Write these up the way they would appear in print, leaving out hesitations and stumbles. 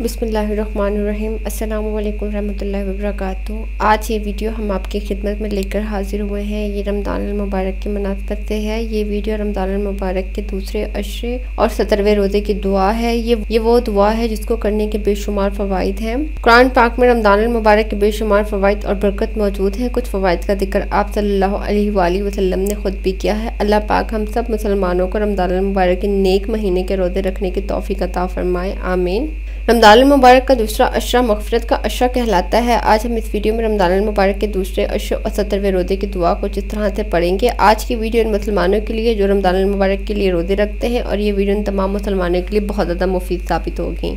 بسم اللہ الرحمن الرحیم۔ السلام علیکم ورحمۃ اللہ وبرکاتہ۔ آج یہ ویڈیو ہم آپ کی خدمت میں لے کر حاضر ہوئے ہیں۔ یہ رمضان المبارک کی مناسبت سے ہے۔ یہ ویڈیو رمضان المبارک کے دوسرے عشرے اور 17ویں روزے کی دعا ہے۔ یہ وہ دعا ہے جس کو کرنے کے بے شمار فوائد ہیں۔ قرآن پاک میں رمضان المبارک کے بے شمار فوائد اور برکت موجود ہیں۔ کچھ فوائد کا ذکر آپ صلی اللہ علیہ وآلہ وسلم نے خود بھی کیا ہے۔ اللہ پاک ہم سب مسلمانوں کو رمضان المبارک کے نیک مہینے کے روزے رکھنے کی توفیق عطا فرمائے، آمین۔ رمضان المبارک کا دوسرا عشرہ مغفرت کا عشرہ کہلاتا ہے۔ آج ہم اس ویڈیو میں رمضان المبارک کے دوسرے عشرے اور 17ویں روزے کی دعا کو جس طرح سے پڑھیں گے۔ آج کی ویڈیو ان مسلمانوں کے لیے جو رمضان المبارک کے لیے روزے رکھتے ہیں، اور یہ ویڈیو ان تمام مسلمانوں کے لیے بہت زیادہ مفید ثابت ہوگی۔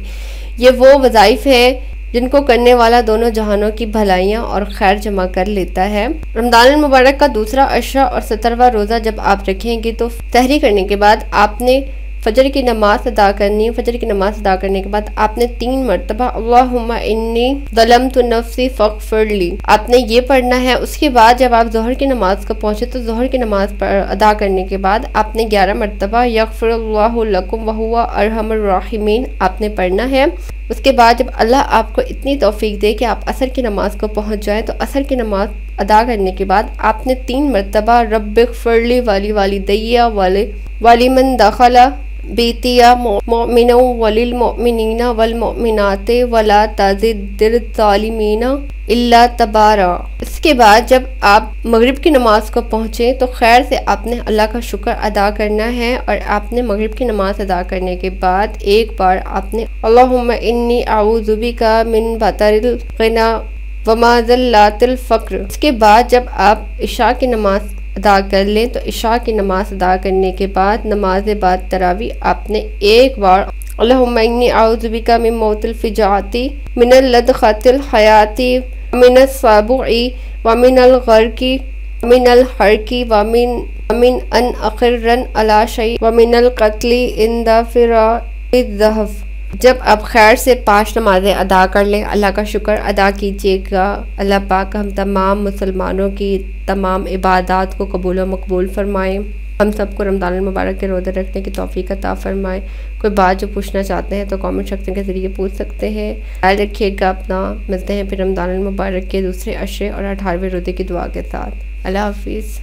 یہ وہ وظائف ہیں جن کو کرنے والا دونوں جہانوں کی بھلائیاں اور خیر جمع کر لیتا ہے۔ رمضان المبارک کا دوسرا عشرہ اور 17واں روزہ جب آپ رکھیں گے تو سحری کرنے کے بعد آپ نے فجر کی نماز ادا کرنی ہے۔ فجر کی نماز ادا کرنے کے بعد آپ نے 3 مرتبہ اللہم انی ظلمت نفسی فاغفر لی آپ نے یہ پڑھنا ہے۔ اس کے بعد جب آپ ظہر کی نماز کو پہنچے تو ظہر کی نماز ادا کرنے کے بعد آپ نے 11 مرتبہ یغفر اللہ لکم وہو ارحم الراحمین آپ نے پڑھنا ہے۔ اس کے بعد جب اللہ آپ کو اتنی توفیق دے کہ آپ عصر کی نماز کو پہنچ جائیں تو عصر کی نماز ادا کرنے کے بعد آپ نے 3 مرتبہ رب اغفر لی ولوالدی ولمن دخل بیتی مؤمنا وللمؤمنین والمؤمنات ولا تزد الظالمین الا تبارا۔ اس کے بعد جب آپ مغرب کی نماز کو پہنچیں تو خیر سے آپ نے اللہ کا شکر ادا کرنا ہے، اور آپ نے مغرب کی نماز ادا کرنے کے بعد ایک بار آپ نے اللہم انی اعوذ بک من بطر الغنی ومذلۃ الفقر۔ اس کے بعد جب آپ عشاء کی نماز ادا کر لیں تو عشاء کی نماز ادا کرنے کے بعد نماز بعد تراویح آپ نے ایک بار اللہم انی اعوذ بک من موت الفجاعۃ من لدغۃ الحیاۃ من السبع ومن الغرق ومن الحرق ومن ان اقرن علی شیء ومن القتل عند فراق الذہب۔ جب آپ خیر سے 5 نمازیں ادا کر لیں اللہ کا شکر ادا کیجیے گا۔ اللہ پاک ہم تمام مسلمانوں کی تمام عبادات کو قبول و مقبول فرمائیں۔ ہم سب کو رمضان المبارک کے روزے رکھنے کی توفیق عطا فرمائے۔ کوئی بات جو پوچھنا چاہتے ہیں تو کامنٹ سیکشن کے ذریعے پوچھ سکتے ہیں۔ خیال رکھیے گا اپنا۔ ملتے ہیں پھر رمضان المبارک کے دوسرے عشرے اور 18ویں روزے کی دعا کے ساتھ۔ اللہ حافظ۔